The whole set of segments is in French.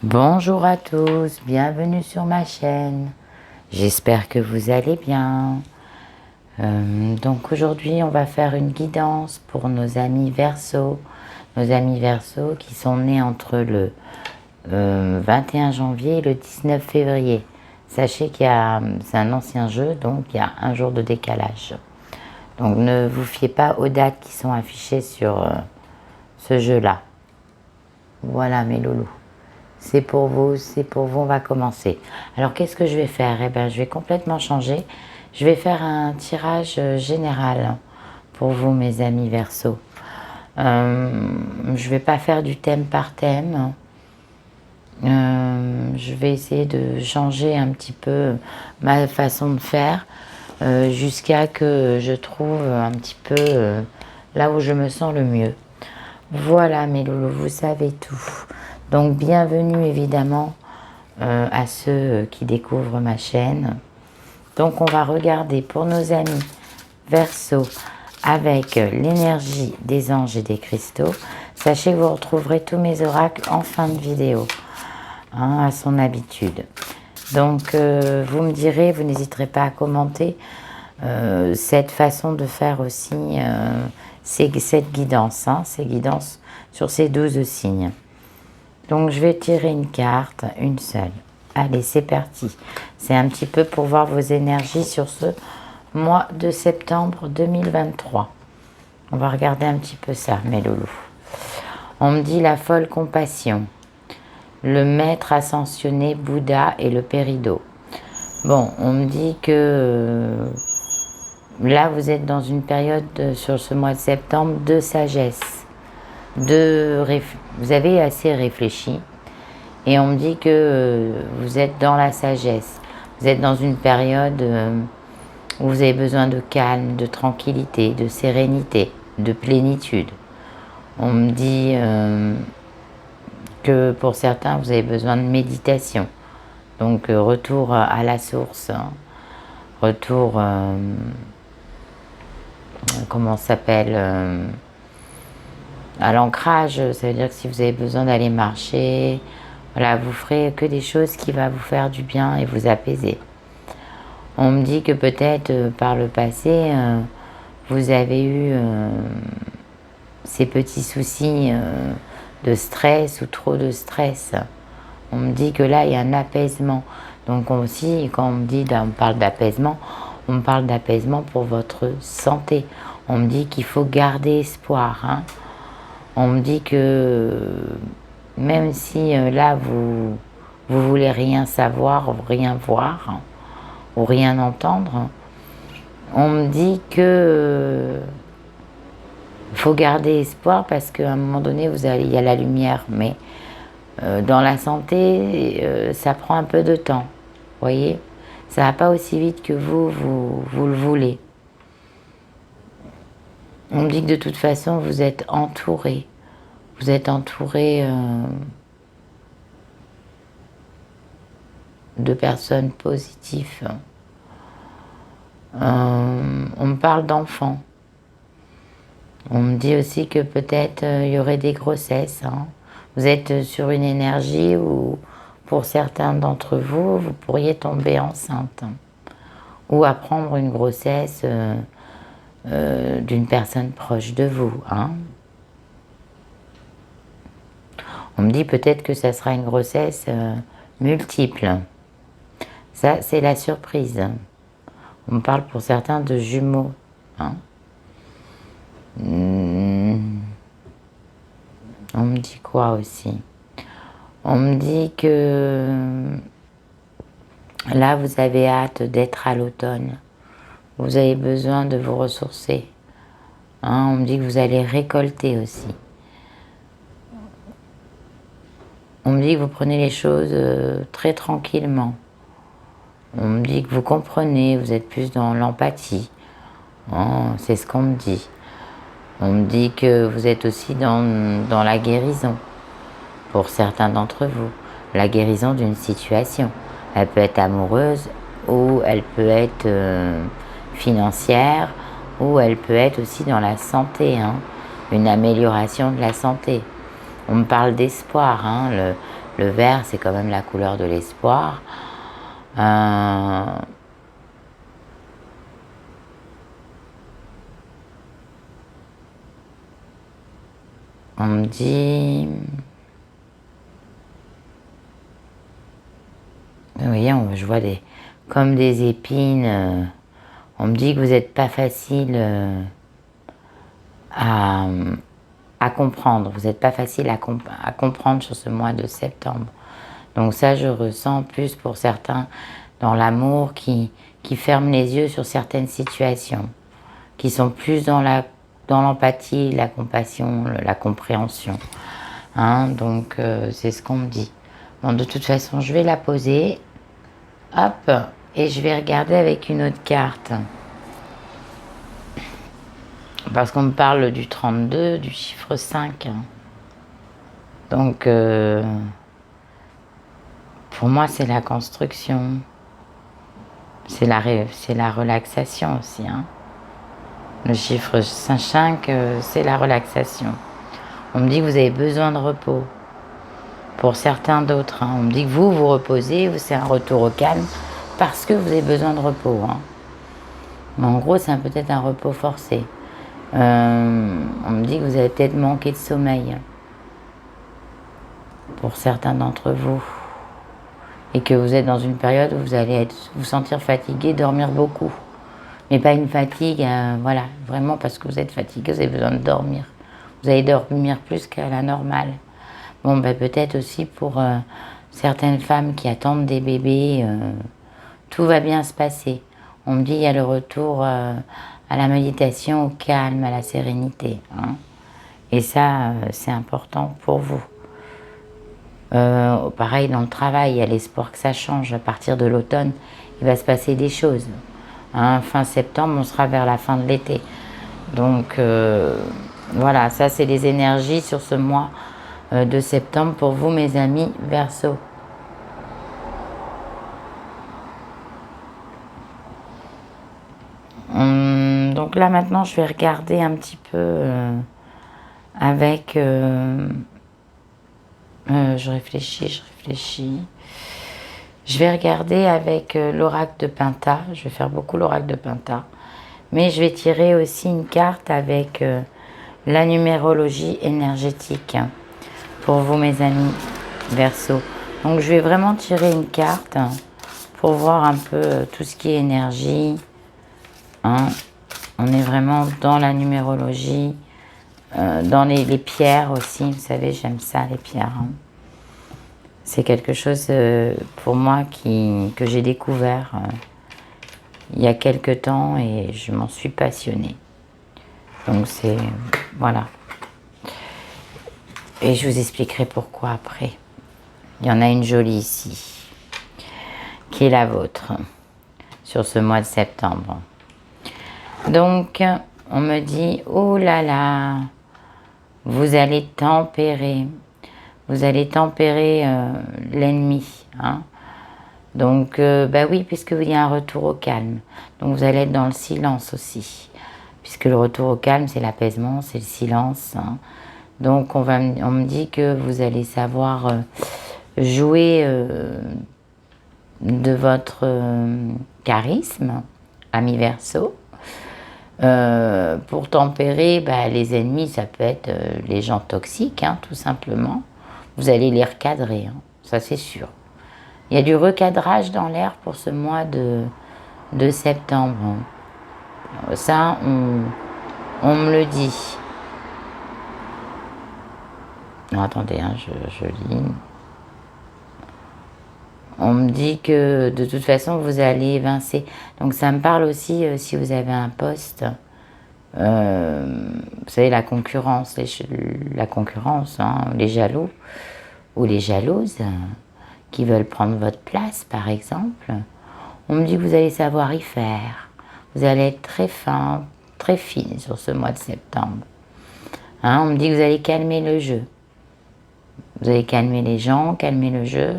Bonjour à tous, bienvenue sur ma chaîne. J'espère que vous allez bien. Donc aujourd'hui, on va faire une guidance pour nos amis Verseaux. Nos amis Verseaux qui sont nés entre le 21 janvier et le 19 février. Sachez c'est un ancien jeu, donc il y a un jour de décalage. Donc ne vous fiez pas aux dates qui sont affichées sur ce jeu-là. Voilà mes loulous. C'est pour vous, on va commencer. Alors qu'est-ce que je vais faire? Eh bien, je vais complètement changer. Je vais faire un tirage général pour vous, mes amis Verseaux. Je ne vais pas faire du thème par thème. Je vais essayer de changer un petit peu ma façon de faire jusqu'à que je trouve un petit peu là où je me sens le mieux. Voilà mes loulous, vous savez tout. Donc bienvenue évidemment à ceux qui découvrent ma chaîne. Donc on va regarder pour nos amis Verseaux avec l'énergie des anges et des cristaux. Sachez que vous retrouverez tous mes oracles en fin de vidéo, hein, à son habitude. Donc vous me direz, vous n'hésiterez pas à commenter cette façon de faire aussi cette guidance, hein, ces guidances sur ces 12 signes. Donc je vais tirer une carte, une seule. Allez, c'est parti. C'est un petit peu pour voir vos énergies sur ce mois de septembre 2023. On va regarder un petit peu ça, mes loulous. On me dit la folle compassion, le maître ascensionné Bouddha et le péridot. Bon, on me dit que là, vous êtes dans une période sur ce mois de septembre de sagesse. Vous avez assez réfléchi et on me dit que vous êtes dans la sagesse. Vous êtes dans une période où vous avez besoin de calme, de tranquillité, de sérénité, de plénitude. On me dit que pour certains, vous avez besoin de méditation. Donc retour à la source, hein. Retour, comment ça s'appelle, à l'ancrage. Ça veut dire que si vous avez besoin d'aller marcher, voilà, vous ferez que des choses qui vont vous faire du bien et vous apaiser. On me dit que peut-être par le passé, vous avez eu ces petits soucis de stress ou trop de stress. On me dit que là, il y a un apaisement. Donc aussi, quand on me dit, on parle d'apaisement, on me parle d'apaisement pour votre santé. On me dit qu'il faut garder espoir, hein. On me dit que même si là, vous voulez rien savoir, ou rien voir, hein, ou rien entendre, on me dit que faut garder espoir parce qu'à un moment donné, il y a la lumière. Mais dans la santé, ça prend un peu de temps, vous voyez. Ça va pas aussi vite que vous le voulez. On me dit que de toute façon, vous êtes entouré. Vous êtes entouré de personnes positives. On me parle d'enfants. On me dit aussi que peut-être il y aurait des grossesses, hein. Vous êtes sur une énergie où, pour certains d'entre vous, vous pourriez tomber enceinte. Ou apprendre une grossesse d'une personne proche de vous, hein. On me dit peut-être que ça sera une grossesse multiple. Ça, c'est la surprise. On me parle pour certains de jumeaux, hein. On me dit quoi aussi? On me dit que là, vous avez hâte d'être à l'automne. Vous avez besoin de vous ressourcer, hein. On me dit que vous allez récolter aussi. On me dit que vous prenez les choses très tranquillement. On me dit que vous comprenez, vous êtes plus dans l'empathie. Oh, c'est ce qu'on me dit. On me dit que vous êtes aussi dans la guérison, pour certains d'entre vous. La guérison d'une situation. Elle peut être amoureuse, ou elle peut être financière, ou elle peut être aussi dans la santé, hein. Une amélioration de la santé. On me parle d'espoir, hein. Le vert, c'est quand même la couleur de l'espoir. On me dit... Vous voyez, je vois comme des épines. On me dit que vous n'êtes pas facile à comprendre. Vous n'êtes pas facile à comprendre sur ce mois de septembre. Donc ça, je ressens plus pour certains dans l'amour qui ferment les yeux sur certaines situations, qui sont plus dans l'empathie, la compassion, la compréhension. Hein, donc c'est ce qu'on me dit. Bon, de toute façon, je vais la poser. Hop, et je vais regarder avec une autre carte. Parce qu'on me parle du 32, du chiffre 5. Donc, pour moi, c'est la construction. C'est la relaxation aussi. Hein. Le chiffre 5, c'est la relaxation. On me dit que vous avez besoin de repos. Pour certains d'autres. Hein. On me dit que vous reposez, c'est un retour au calme parce que vous avez besoin de repos. Hein. Mais en gros, c'est peut-être un repos forcé. On me dit que vous avez peut-être manqué de sommeil pour certains d'entre vous et que vous êtes dans une période où vous allez vous sentir fatigué, dormir beaucoup, mais pas une fatigue, voilà, vraiment parce que vous êtes fatigué, vous avez besoin de dormir. Vous allez dormir plus qu'à la normale. Bon, ben peut-être aussi pour certaines femmes qui attendent des bébés, tout va bien se passer. On me dit il y a le retour à la méditation, au calme, à la sérénité. Hein. Et ça, c'est important pour vous. Pareil dans le travail, il y a l'espoir que ça change. À partir de l'automne, il va se passer des choses. Hein, fin septembre, on sera vers la fin de l'été. Donc voilà, ça c'est les énergies sur ce mois de septembre pour vous, mes amis Verseau. Donc là maintenant, je vais regarder un petit peu avec... je réfléchis. Je vais regarder avec l'oracle de Penta. Je vais faire beaucoup l'oracle de Penta. Mais je vais tirer aussi une carte avec la numérologie énergétique pour vous, mes amis Verseau. Donc, je vais vraiment tirer une carte pour voir un peu tout ce qui est énergie. Hein. On est vraiment dans la numérologie, dans les pierres aussi. Vous savez, j'aime ça, les pierres. Hein. C'est quelque chose pour moi que j'ai découvert il y a quelque temps et je m'en suis passionnée. Donc c'est... voilà. Et je vous expliquerai pourquoi après. Il y en a une jolie ici, qui est la vôtre, sur ce mois de septembre. Donc, on me dit, oh là là, vous allez tempérer. Vous allez tempérer l'ennemi. Hein. Donc, bah oui, puisque il y a un retour au calme. Donc, vous allez être dans le silence aussi. Puisque le retour au calme, c'est l'apaisement, c'est le silence. Hein. Donc, on me dit que vous allez savoir jouer de votre charisme, ami Verseau. Pour tempérer les ennemis, ça peut être les gens toxiques, hein, tout simplement. Vous allez les recadrer, hein, ça c'est sûr. Il y a du recadrage dans l'air pour ce mois de septembre. Hein. Ça, on me le dit. Non, attendez, hein, je lis. On me dit que de toute façon, vous allez évincer. Donc ça me parle aussi si vous avez un poste. Vous savez, la concurrence, hein, les jaloux ou les jalouses qui veulent prendre votre place, par exemple. On me dit que vous allez savoir y faire. Vous allez être très fin, très fine sur ce mois de septembre. Hein, on me dit que vous allez calmer le jeu. Vous allez calmer les gens, calmer le jeu.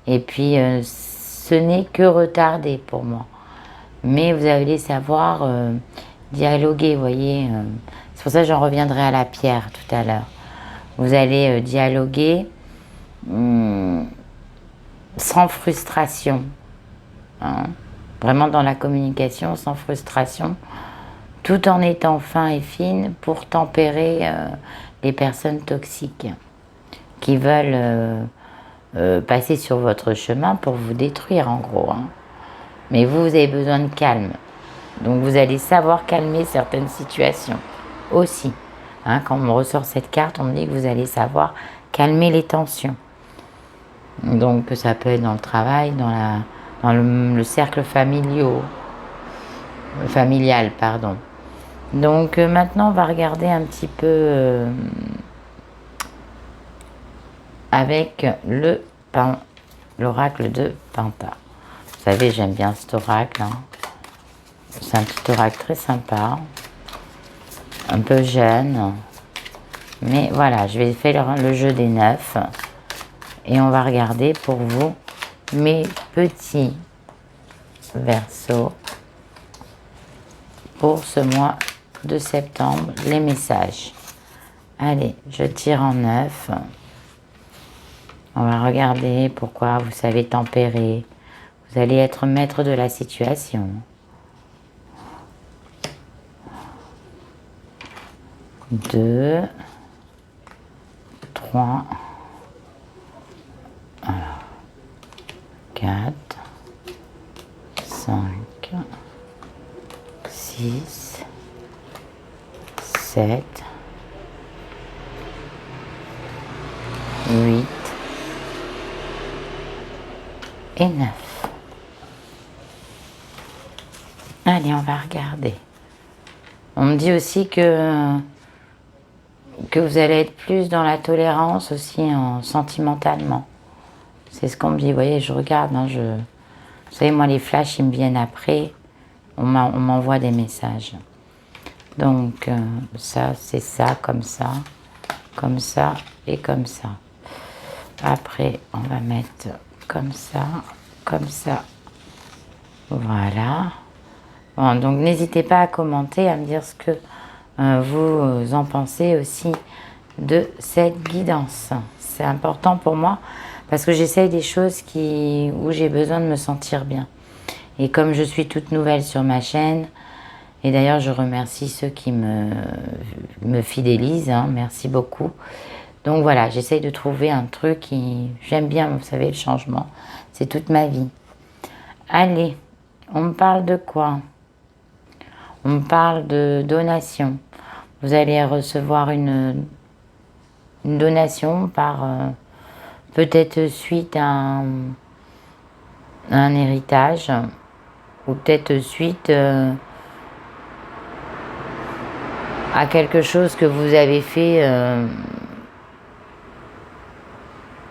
Et puis, ce n'est que retardé pour moi. Mais vous allez savoir dialoguer, vous voyez. C'est pour ça que j'en reviendrai à la pierre tout à l'heure. Vous allez dialoguer sans frustration. Hein. Vraiment dans la communication, sans frustration, tout en étant fin et fine pour tempérer les personnes toxiques qui veulent passer sur votre chemin pour vous détruire en gros. Hein. Mais vous avez besoin de calme. Donc vous allez savoir calmer certaines situations aussi. Hein, quand on me ressort cette carte, on me dit que vous allez savoir calmer les tensions. Donc ça peut être dans le travail, dans le cercle familial, pardon. Donc maintenant on va regarder un petit peu avec l'oracle de Penta. Vous savez, j'aime bien cet oracle. Hein. C'est un petit oracle très sympa, un peu jeune. Mais voilà, je vais faire le jeu des 9 et on va regarder pour vous, mes petits Verseaux, pour ce mois de septembre, les messages. Allez, je tire en 9. On va regarder pourquoi vous savez tempérer. Vous allez être maître de la situation. 2, 3, 4, 5, 6, 7, 8 et 9. Allez, on va regarder. On me dit aussi que vous allez être plus dans la tolérance aussi sentimentalement. C'est ce qu'on me dit. Vous voyez, je regarde. Hein, vous savez, moi, les flashs, ils me viennent après. On m'envoie des messages. Donc, ça, c'est ça, comme ça et comme ça. Après, on va mettre comme ça. Voilà. Bon, donc, n'hésitez pas à commenter, à me dire ce que vous en pensez aussi de cette guidance. C'est important pour moi parce que j'essaye des choses où j'ai besoin de me sentir bien. Et comme je suis toute nouvelle sur ma chaîne, et d'ailleurs je remercie ceux qui me fidélisent, hein, merci beaucoup. Donc voilà, j'essaye de trouver un truc qui... J'aime bien, vous savez, le changement. C'est toute ma vie. Allez, on me parle de quoi? On me parle de donation. Vous allez recevoir une donation par peut-être suite à un héritage ou peut-être suite à quelque chose que vous avez fait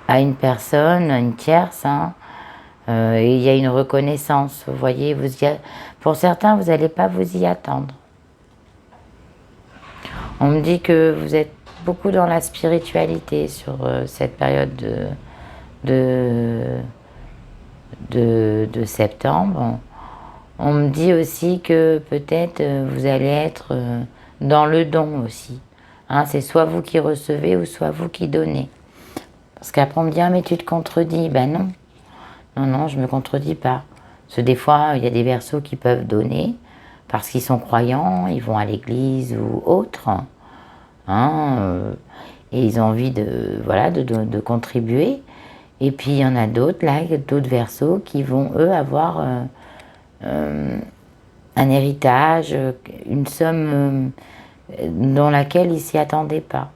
à une personne, une tierce. Hein, et il y a une reconnaissance. Vous voyez, pour certains, vous n'allez pas vous y attendre. On me dit que vous êtes beaucoup dans la spiritualité sur cette période de septembre. On me dit aussi que peut-être vous allez être dans le don aussi. Hein, c'est soit vous qui recevez ou soit vous qui donnez. Parce qu'après on me dit « Ah mais tu te contredis ». Ben non. Non, je ne me contredis pas. Parce que des fois, il y a des Verseaux qui peuvent donner parce qu'ils sont croyants, ils vont à l'église ou autre. Hein, et ils ont envie de contribuer. Et puis il y en a d'autres, là, d'autres Verseaux qui vont, eux, avoir un héritage, une somme dans laquelle ils ne s'y attendaient pas.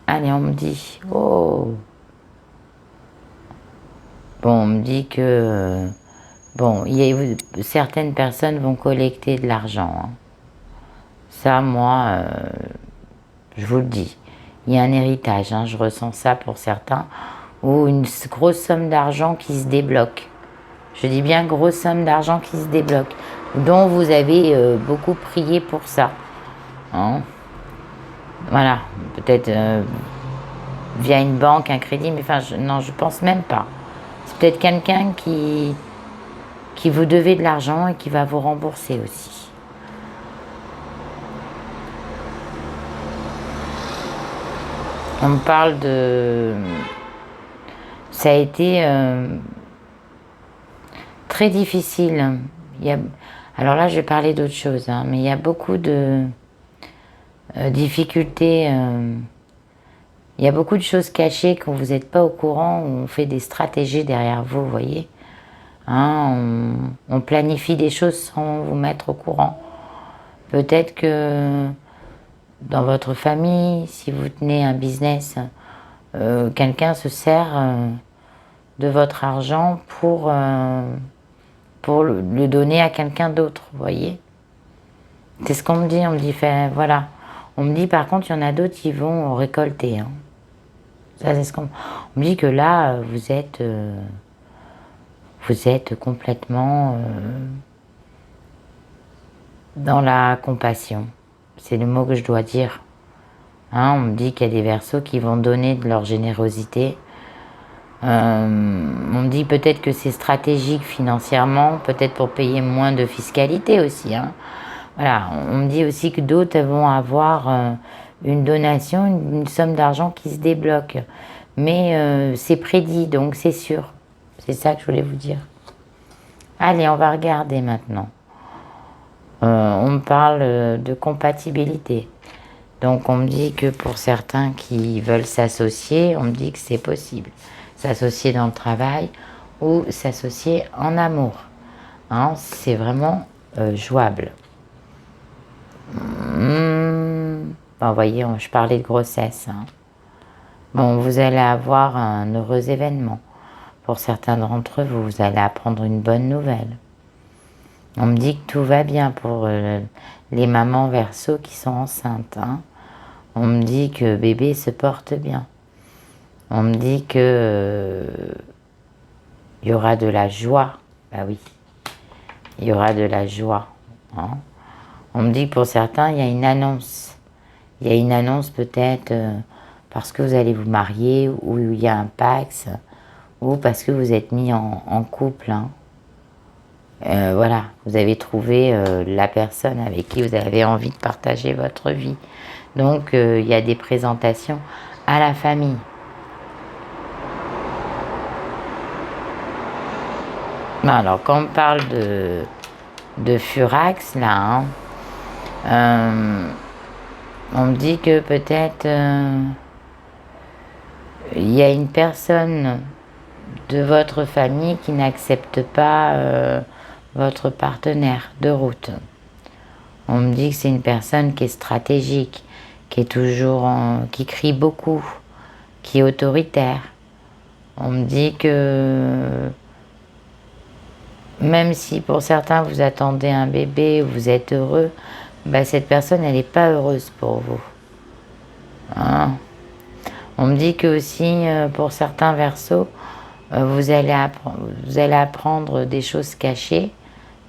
Allez, on me dit, oh. Bon, on me dit que, certaines personnes vont collecter de l'argent. Hein. Ça, moi, je vous le dis. Il y a un héritage, hein, je ressens ça pour certains, ou une grosse somme d'argent qui se débloque. Je dis bien grosse somme d'argent qui se débloque, dont vous avez beaucoup prié pour ça. Hein. Voilà, peut-être via une banque, un crédit, mais enfin, non, je pense même pas. C'est peut-être quelqu'un qui vous devait de l'argent et qui va vous rembourser aussi. On me parle de... Ça a été très difficile. Alors là, je vais parler d'autre chose, hein, mais il y a beaucoup de difficultés. Il y a beaucoup de choses cachées quand vous n'êtes pas au courant, où on fait des stratégies derrière vous, vous voyez. Hein, on planifie des choses sans vous mettre au courant. Peut-être que dans votre famille, si vous tenez un business, quelqu'un se sert de votre argent pour le donner à quelqu'un d'autre, vous voyez. C'est ce qu'on me dit, on me dit, voilà. On me dit par contre, il y en a d'autres qui vont récolter. Hein. Ça, c'est ce qu'on on me dit, que là, vous êtes complètement dans la compassion. C'est le mot que je dois dire. Hein, on me dit qu'il y a des Verseaux qui vont donner de leur générosité. On me dit peut-être que c'est stratégique financièrement, peut-être pour payer moins de fiscalité aussi. Hein. Voilà, on me dit aussi que d'autres vont avoir une donation, une somme d'argent qui se débloque. Mais c'est prédit, donc c'est sûr. C'est ça que je voulais vous dire. Allez, on va regarder maintenant. On me parle de compatibilité. Donc on me dit que pour certains qui veulent s'associer, on me dit que c'est possible. S'associer dans le travail ou s'associer en amour. Hein, c'est vraiment jouable. Bon, vous voyez, je parlais de grossesse. Hein. Bon, vous allez avoir un heureux événement. Pour certains d'entre eux, vous allez apprendre une bonne nouvelle. On me dit que tout va bien pour les mamans Verseaux qui sont enceintes. Hein. On me dit que bébé se porte bien. On me dit que il y aura de la joie. Bah oui, il y aura de la joie. Hein. On me dit que pour certains, il y a une annonce. Il y a une annonce peut-être parce que vous allez vous marier, ou il y a un Pax, ou parce que vous êtes mis en couple. Hein. Voilà, vous avez trouvé la personne avec qui vous avez envie de partager votre vie. Donc, il y a des présentations à la famille. Alors, quand on parle de Furax, là, hein, on me dit que peut-être il y a une personne de votre famille qui n'accepte pas votre partenaire de route. On me dit que c'est une personne qui est stratégique, qui est toujours qui crie beaucoup, qui est autoritaire. On me dit que même si pour certains vous attendez un bébé, vous êtes heureux, bah, cette personne elle n'est pas heureuse pour vous. Hein? On me dit que aussi pour certains Verseaux, vous allez apprendre des choses cachées,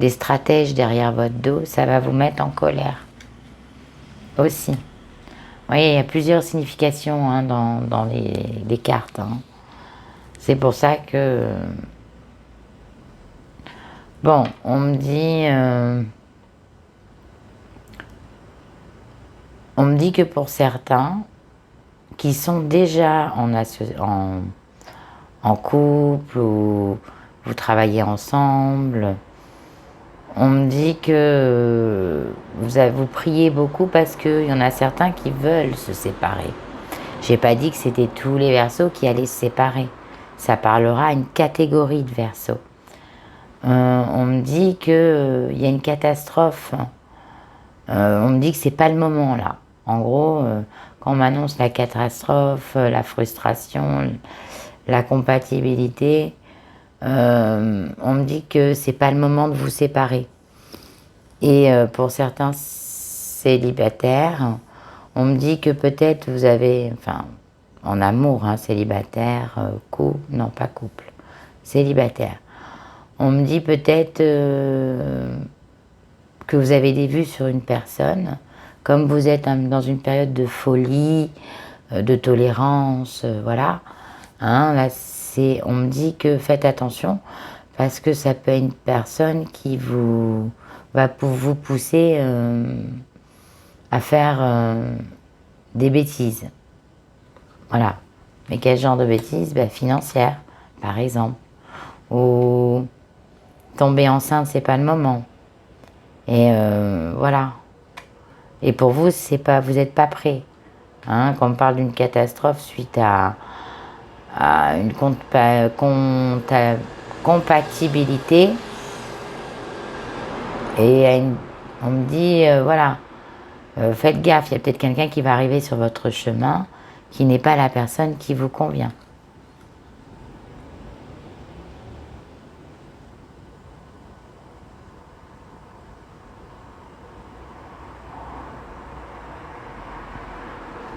des stratèges derrière votre dos, ça va vous mettre en colère aussi. Vous voyez, il y a plusieurs significations hein, dans les cartes. Hein. C'est pour ça que... Bon, on me dit que pour certains qui sont déjà en couple ou vous travaillez ensemble, on me dit que vous priez beaucoup parce qu'il y en a certains qui veulent se séparer. J'ai pas dit que c'était tous les Verseaux qui allaient se séparer. Ça parlera à une catégorie de Verseaux. On me dit qu'il y a une catastrophe. On me dit que c'est pas le moment là. En gros, quand on m'annonce la catastrophe, la frustration, la compatibilité, on me dit que c'est pas le moment de vous séparer. Et pour certains célibataires, on me dit que peut-être vous avez, enfin, en amour, hein, célibataire, couple, non pas couple, célibataire. On me dit peut-être que vous avez des vues sur une personne, comme vous êtes dans une période de folie, de tolérance, voilà. Hein, là, on me dit que faites attention, parce que ça peut être une personne qui va vous pousser à faire des bêtises. Voilà. Mais quel genre de bêtises? Ben, financière, par exemple. Ou tomber enceinte, c'est pas le moment. Et voilà. Et pour vous, c'est pas, vous n'êtes pas prêt. Hein, quand on parle d'une catastrophe suite à une compatibilité, et on me dit, voilà, faites gaffe, il y a peut-être quelqu'un qui va arriver sur votre chemin qui n'est pas la personne qui vous convient.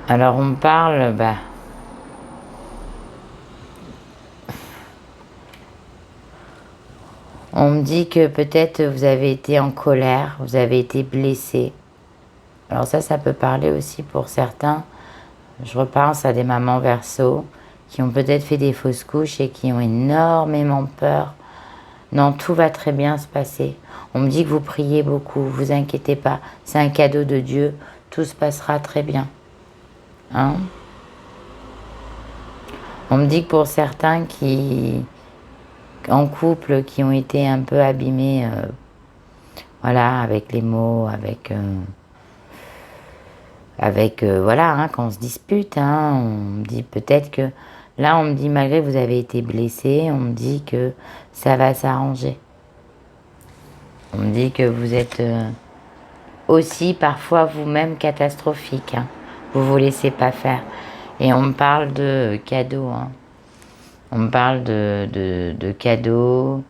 Alors on me parle, bah, on me dit que peut-être vous avez été en colère, vous avez été blessé. Alors ça peut parler aussi pour certains. Je repense à des mamans Verseau qui ont peut-être fait des fausses couches et qui ont énormément peur. Non, tout va très bien se passer. On me dit que vous priez beaucoup, vous inquiétez pas. C'est un cadeau de Dieu, tout se passera très bien. Hein? On me dit que pour certains qui, en couple, qui ont été un peu abîmés, voilà, avec les mots, voilà, hein, quand on se dispute, hein, on me dit peut-être que, là on me dit malgré que vous avez été blessé, on me dit que ça va s'arranger. On me dit que vous êtes aussi parfois vous-même catastrophique, hein. Vous laissez pas faire. Et on me parle de cadeaux, hein. On me parle de cadeaux.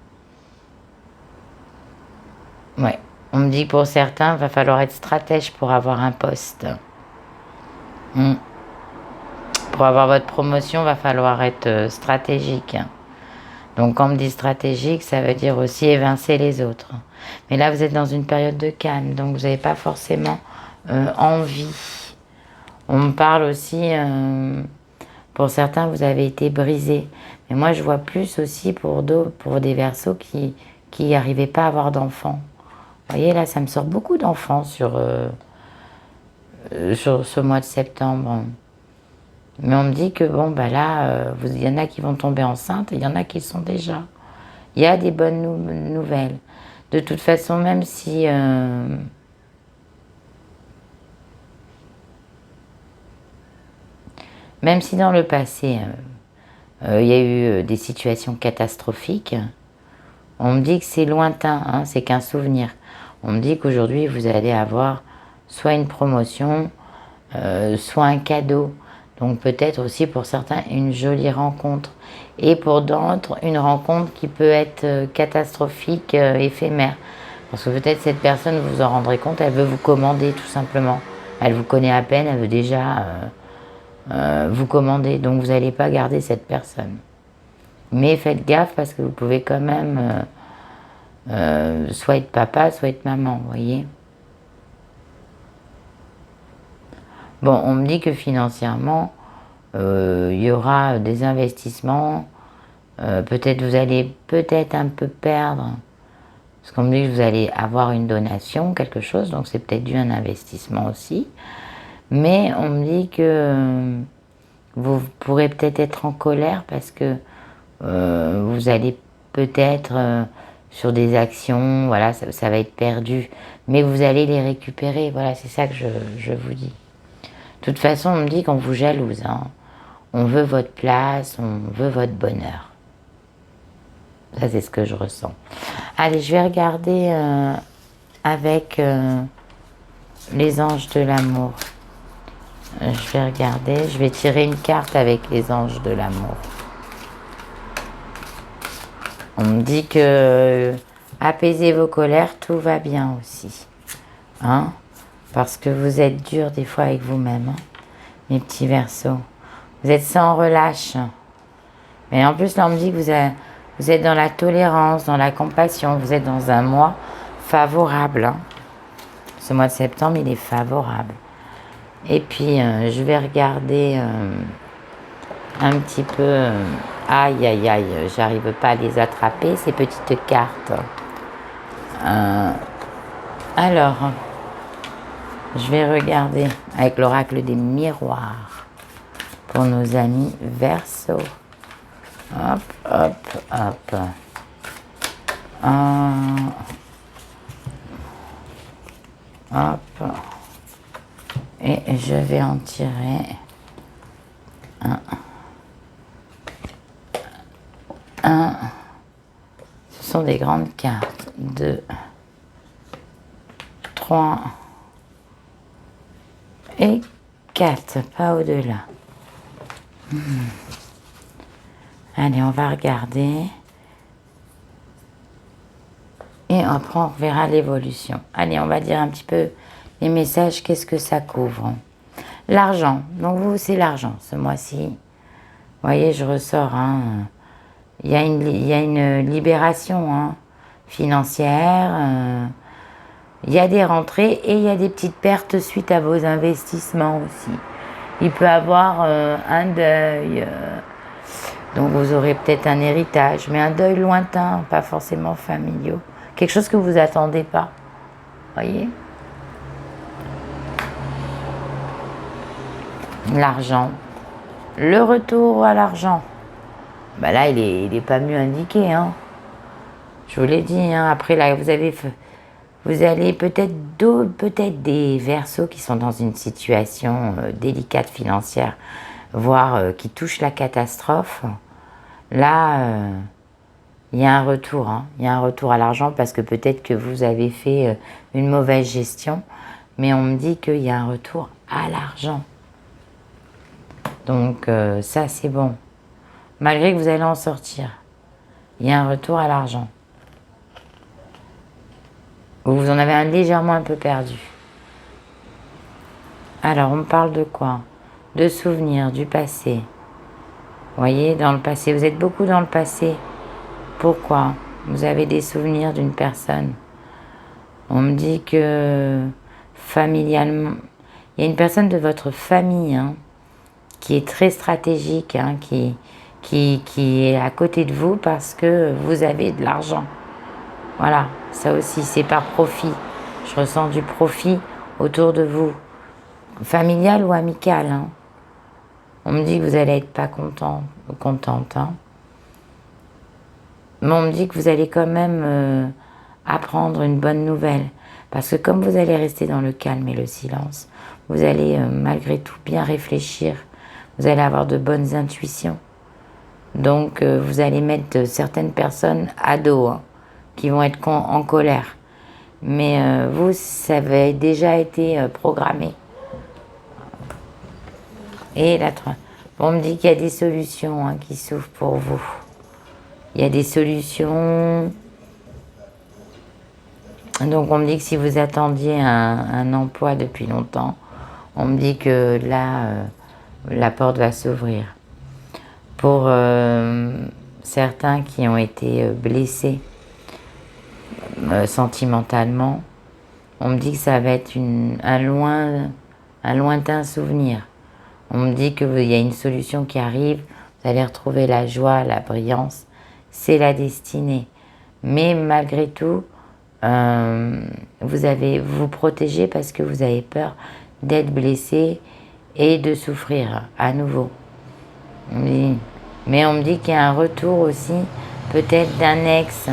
Ouais. On me dit que pour certains, il va falloir être stratège pour avoir un poste. Pour avoir votre promotion, il va falloir être stratégique. Donc quand on me dit stratégique, ça veut dire aussi évincer les autres. Mais là, vous êtes dans une période de calme, donc vous n'avez pas forcément envie. On me parle aussi, pour certains, vous avez été brisé. Mais moi, je vois plus aussi pour des Verseaux qui n'arrivaient pas à avoir d'enfants. Vous voyez, là, ça me sort beaucoup d'enfants sur ce mois de septembre. Mais on me dit que bon, bah là, il y en a qui vont tomber enceintes et il y en a qui le sont déjà. Il y a des bonnes nouvelles. De toute façon, même si dans le passé, il y a eu des situations catastrophiques, on me dit que c'est lointain, hein, c'est qu'un souvenir. On me dit qu'aujourd'hui, vous allez avoir soit une promotion, soit un cadeau. Donc peut-être aussi pour certains une jolie rencontre. Et pour d'autres, une rencontre qui peut être catastrophique, éphémère. Parce que peut-être cette personne, vous vous en rendrez compte, elle veut vous commander tout simplement. Elle vous connaît à peine, elle veut déjà vous commander. Donc vous n'allez pas garder cette personne. Mais faites gaffe parce que vous pouvez quand même soit être papa, soit être maman, vous voyez. Bon, on me dit que financièrement, il y aura des investissements. Peut-être vous allez peut-être un peu perdre. Parce qu'on me dit que vous allez avoir une donation, quelque chose. Donc c'est peut-être dû à un investissement aussi. Mais on me dit que vous pourrez peut-être être en colère parce que vous allez peut-être sur des actions, voilà, ça va être perdu. Mais vous allez les récupérer. Voilà, c'est ça que je vous dis. De toute façon, on me dit qu'on vous jalouse. Hein. On veut votre place, on veut votre bonheur. Ça, c'est ce que je ressens. Allez, je vais regarder avec les anges de l'amour. Je vais regarder, je vais tirer une carte avec les anges de l'amour. On me dit que apaiser vos colères, tout va bien aussi. Hein? Parce que vous êtes dur des fois avec vous-même, hein, mes petits Verseaux. Vous êtes sans relâche. Mais en plus, là, on me dit que vous êtes dans la tolérance, dans la compassion. Vous êtes dans un mois favorable. Hein. Ce mois de septembre, il est favorable. Et puis, je vais regarder un petit peu... aïe, aïe, aïe, j'arrive pas à les attraper, ces petites cartes. Alors... je vais regarder avec l'oracle des miroirs pour nos amis Verseau. Hop, hop, hop. Hop. Et je vais en tirer un. Ce sont des grandes cartes. 2, 3 et 4, pas au-delà. Allez, on va regarder. Et après, on verra l'évolution. Allez, on va dire un petit peu les messages, qu'est-ce que ça couvre. L'argent. Donc, vous, c'est l'argent, ce mois-ci. Vous voyez, je ressors. Il y a une libération financière. Il y a des rentrées et il y a des petites pertes suite à vos investissements aussi. Il peut y avoir un deuil. Donc, vous aurez peut-être un héritage, mais un deuil lointain, pas forcément familial. Quelque chose que vous attendez pas. Voyez? L'argent. Le retour à l'argent. Bah là, il est pas mieux indiqué. Je vous l'ai dit. Après, là, vous allez peut-être des Verseaux qui sont dans une situation délicate financière, voire qui touchent la catastrophe. Là, il y a un retour. Il y a un retour à l'argent parce que peut-être que vous avez fait une mauvaise gestion, mais on me dit qu'il y a un retour à l'argent. Donc ça, c'est bon. Malgré que vous allez en sortir, il y a un retour à l'argent. Vous en avez légèrement un peu perdu. Alors, on me parle de quoi? De souvenirs, du passé. Vous voyez, dans le passé, vous êtes beaucoup dans le passé. Pourquoi? Vous avez des souvenirs d'une personne. On me dit que familialement, il y a une personne de votre famille qui est très stratégique, qui est à côté de vous parce que vous avez de l'argent. Voilà, ça aussi, c'est par profit. Je ressens du profit autour de vous, familial ou amical. On me dit que vous n'allez être pas content ou contente. Mais on me dit que vous allez quand même apprendre une bonne nouvelle. Parce que comme vous allez rester dans le calme et le silence, vous allez malgré tout bien réfléchir. Vous allez avoir de bonnes intuitions. Donc vous allez mettre certaines personnes à dos qui vont être en colère. Mais vous, ça avait déjà été programmé. Et la 3. On me dit qu'il y a des solutions qui s'ouvrent pour vous. Il y a des solutions. Donc on me dit que si vous attendiez un emploi depuis longtemps, on me dit que là, la porte va s'ouvrir. Pour certains qui ont été blessés sentimentalement, on me dit que ça va être un lointain souvenir. On me dit qu'il y a une solution qui arrive, vous allez retrouver la joie, la brillance, c'est la destinée. Mais malgré tout, vous vous protégez parce que vous avez peur d'être blessé et de souffrir à nouveau. Mais on me dit qu'il y a un retour aussi, peut-être d'un ex,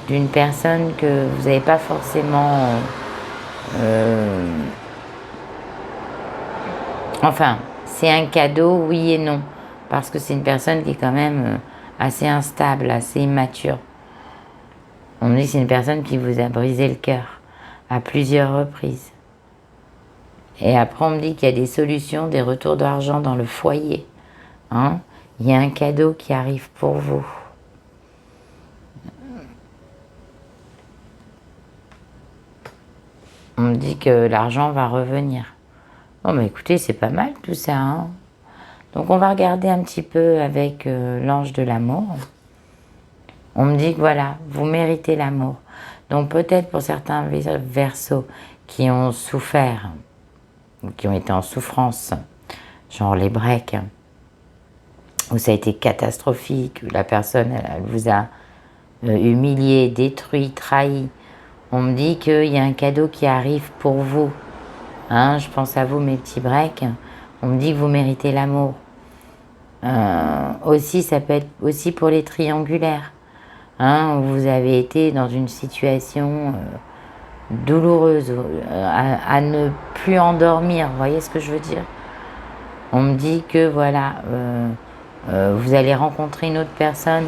d'une personne que vous n'avez pas forcément... Enfin, c'est un cadeau, oui et non. Parce que c'est une personne qui est quand même assez instable, assez immature. On me dit que c'est une personne qui vous a brisé le cœur à plusieurs reprises. Et après, on me dit qu'il y a des solutions, des retours d'argent dans le foyer. Il y a un cadeau qui arrive pour vous. On me dit que l'argent va revenir. Bon, mais écoutez, c'est pas mal tout ça. Donc, on va regarder un petit peu avec l'ange de l'amour. On me dit que voilà, vous méritez l'amour. Donc, peut-être pour certains Verseaux qui ont souffert, ou qui ont été en souffrance, genre les breaks, où ça a été catastrophique, où la personne elle vous a humilié, détruit, trahi. On me dit qu'il y a un cadeau qui arrive pour vous. Je pense à vous, mes petits breaks. On me dit que vous méritez l'amour. Aussi, ça peut être aussi pour les triangulaires, hein, où vous avez été dans une situation douloureuse, à ne plus endormir, vous voyez ce que je veux dire? On me dit que voilà, vous allez rencontrer une autre personne,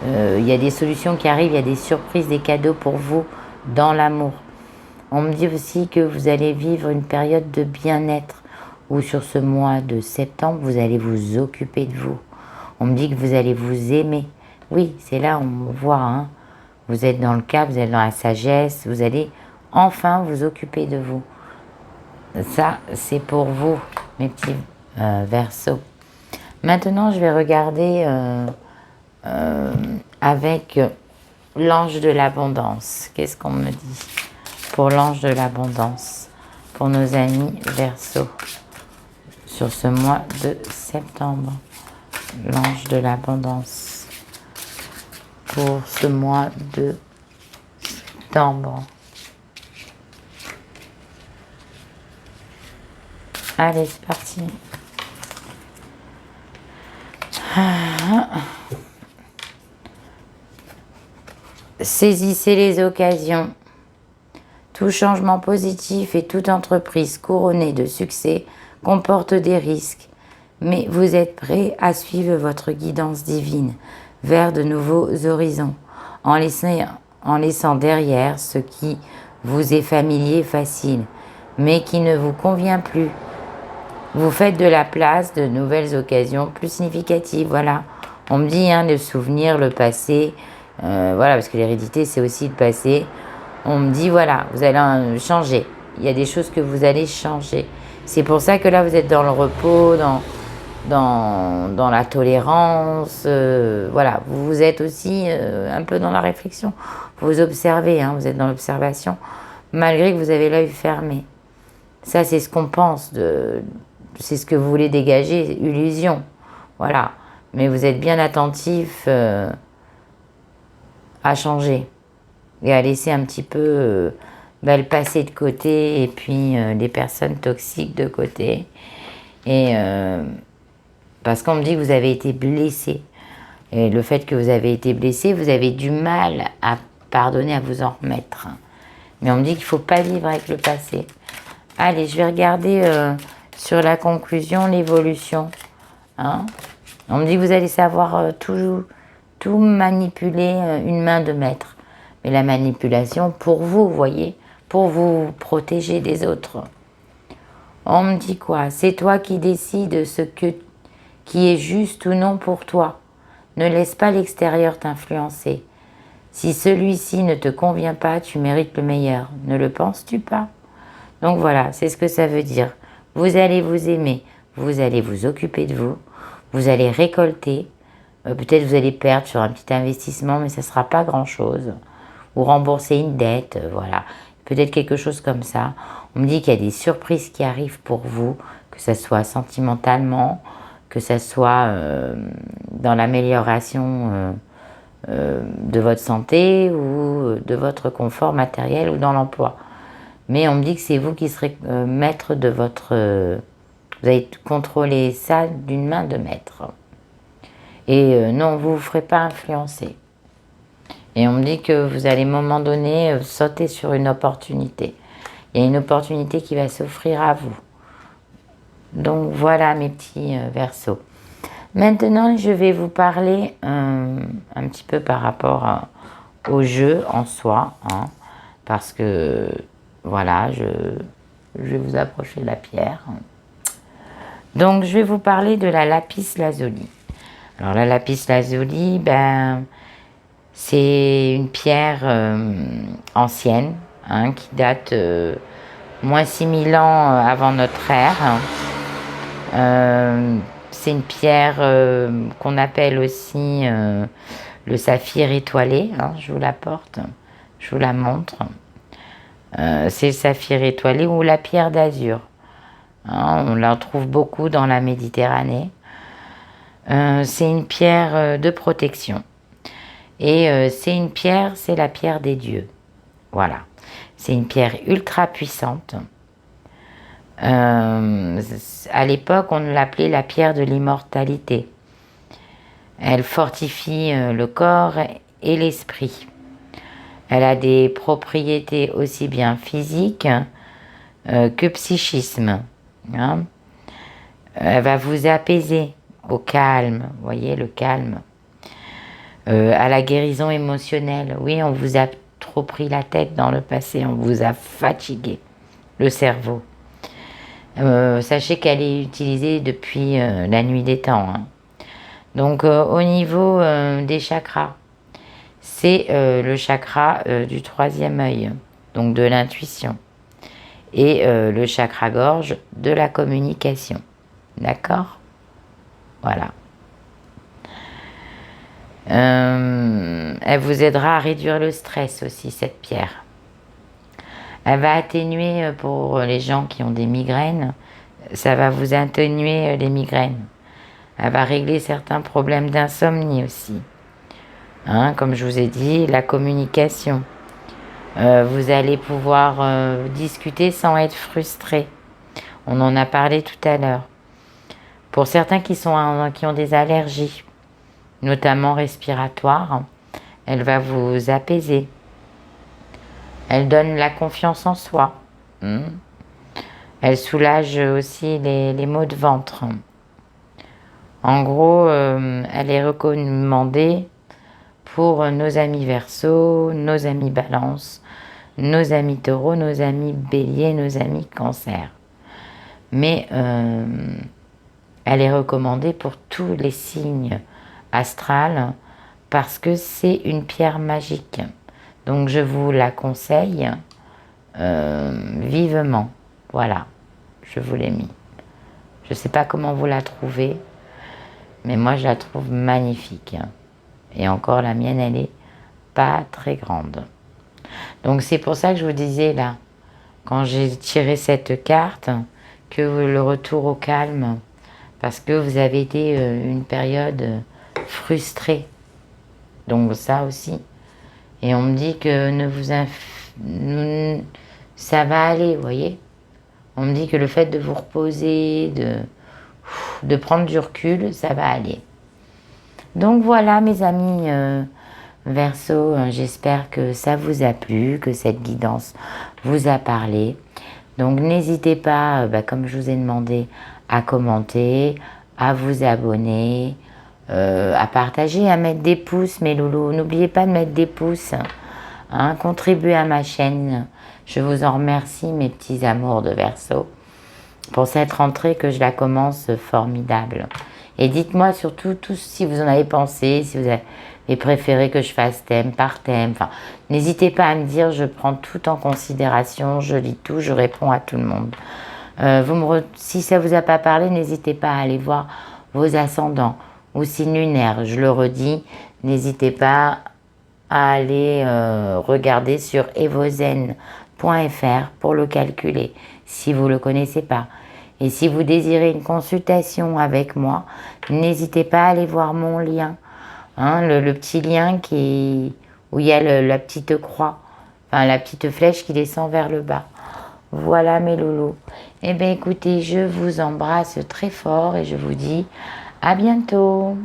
il y a des solutions qui arrivent, il y a des surprises, des cadeaux pour vous dans l'amour. On me dit aussi que vous allez vivre une période de bien-être, où sur ce mois de septembre, vous allez vous occuper de vous. On me dit que vous allez vous aimer. Oui, c'est là où on voit, hein. Vous êtes dans le cas, vous êtes dans la sagesse, vous allez enfin vous occuper de vous. Ça, c'est pour vous, mes petits Verseaux. Maintenant, je vais regarder avec l'ange de l'abondance. Qu'est-ce qu'on me dit pour l'ange de l'abondance, pour nos amis Verseaux, sur ce mois de septembre? L'ange de l'abondance pour ce mois de septembre. Allez, c'est parti. Saisissez les occasions. Tout changement positif et toute entreprise couronnée de succès comporte des risques, mais vous êtes prêt à suivre votre guidance divine vers de nouveaux horizons, en laissant derrière ce qui vous est familier et facile, mais qui ne vous convient plus. Vous faites de la place de nouvelles occasions plus significatives, voilà. On me dit, hein, le souvenir, le passé, voilà, parce que l'hérédité, c'est aussi le passé. On me dit, voilà, vous allez changer. Il y a des choses que vous allez changer. C'est pour ça que là, vous êtes dans le repos, dans la tolérance. Voilà, vous êtes aussi un peu dans la réflexion. Vous observez, hein, vous êtes dans l'observation, malgré que vous avez l'œil fermé. Ça, c'est ce qu'on pense, c'est ce que vous voulez dégager, illusion. Voilà. Mais vous êtes bien attentif à changer et à laisser un petit peu le passé de côté et puis les personnes toxiques de côté. Et parce qu'on me dit que vous avez été blessé. Et le fait que vous avez été blessé, vous avez du mal à pardonner, à vous en remettre. Mais on me dit qu'il ne faut pas vivre avec le passé. Allez, je vais regarder sur la conclusion, l'évolution. Hein, on me dit que vous allez savoir tout manipuler, une main de maître. Mais la manipulation pour vous, voyez, pour vous protéger des autres. On me dit quoi? C'est toi qui décides qui est juste ou non pour toi. Ne laisse pas l'extérieur t'influencer. Si celui-ci ne te convient pas, tu mérites le meilleur. Ne le penses-tu pas? Donc voilà, c'est ce que ça veut dire. Vous allez vous aimer, vous allez vous occuper de vous, vous allez récolter. Peut-être vous allez perdre sur un petit investissement, mais ça ne sera pas grand-chose. Ou rembourser une dette, voilà. Peut-être quelque chose comme ça. On me dit qu'il y a des surprises qui arrivent pour vous, que ce soit sentimentalement, que ce soit dans l'amélioration de votre santé ou de votre confort matériel ou dans l'emploi. Mais on me dit que c'est vous qui serez maître de votre... vous allez contrôler ça d'une main de maître. Et non, vous ne vous ferez pas influencer. Et on me dit que vous allez à un moment donné sauter sur une opportunité. Il y a une opportunité qui va s'offrir à vous. Donc voilà mes petits Verseaux. Maintenant, je vais vous parler un petit peu par rapport au jeu en soi. Hein, parce que, voilà, je vais vous approcher de la pierre. Donc, je vais vous parler de la lapis lazuli. Alors, la lapis lazuli, ben, c'est une pierre ancienne, hein, qui date moins 6000 ans avant notre ère. C'est une pierre qu'on appelle aussi le saphir étoilé. Hein, je vous la porte, je vous la montre. C'est le saphir étoilé ou la pierre d'azur. Hein, on la trouve beaucoup dans la Méditerranée. C'est une pierre de protection. Et c'est la pierre des dieux. Voilà. C'est une pierre ultra puissante. À l'époque, on l'appelait la pierre de l'immortalité. Elle fortifie le corps et l'esprit. Elle a des propriétés aussi bien physiques que psychisme. Hein. Elle va vous apaiser au calme, vous voyez, le calme. À la guérison émotionnelle. Oui, on vous a trop pris la tête dans le passé, on vous a fatigué le cerveau. Sachez qu'elle est utilisée depuis la nuit des temps. Hein. Donc au niveau des chakras, c'est le chakra du troisième œil, donc de l'intuition, et le chakra gorge de la communication. D'accord? Voilà. Elle vous aidera à réduire le stress aussi, cette pierre. Elle va atténuer pour les gens qui ont des migraines, ça va vous atténuer les migraines. Elle va régler certains problèmes d'insomnie aussi. Hein, comme je vous ai dit, la communication. Vous allez pouvoir discuter sans être frustré. On en a parlé tout à l'heure. Pour certains qui ont des allergies, notamment respiratoires, elle va vous apaiser. Elle donne la confiance en soi. Elle soulage aussi les maux de ventre. En gros, elle est recommandée pour nos amis Verseau, nos amis Balance, nos amis Taureau, nos amis Bélier, nos amis Cancer. Mais elle est recommandée pour tous les signes astrales parce que c'est une pierre magique. Donc je vous la conseille vivement. Voilà, je vous l'ai mis. Je ne sais pas comment vous la trouvez, mais moi je la trouve magnifique. Et encore la mienne, elle est pas très grande. Donc c'est pour ça que je vous disais là, quand j'ai tiré cette carte, que le retour au calme, parce que vous avez été une période frustrée. Donc ça aussi. Et on me dit que ça va aller, vous voyez. On me dit que le fait de vous reposer, de prendre du recul, ça va aller. Donc voilà mes amis Verseau, j'espère que ça vous a plu, que cette guidance vous a parlé. Donc n'hésitez pas, comme je vous ai demandé, à commenter, à vous abonner, à partager, à mettre des pouces mes loulous. N'oubliez pas de mettre des pouces, hein, contribuez à ma chaîne. Je vous en remercie mes petits amours de Verseau pour cette rentrée que je la commence formidable. Et dites-moi surtout tous si vous en avez pensé, si vous avez préféré que je fasse thème par thème. Enfin, n'hésitez pas à me dire, je prends tout en considération, je lis tout, je réponds à tout le monde. Si ça vous a pas parlé, n'hésitez pas à aller voir vos ascendants ou signes lunaires. Je le redis, n'hésitez pas à aller regarder sur evozen.fr pour le calculer, si vous ne le connaissez pas. Et si vous désirez une consultation avec moi, n'hésitez pas à aller voir mon lien. Hein, le petit lien où il y a la petite croix, enfin la petite flèche qui descend vers le bas. Voilà mes loulous. Eh bien écoutez, je vous embrasse très fort et je vous dis à bientôt.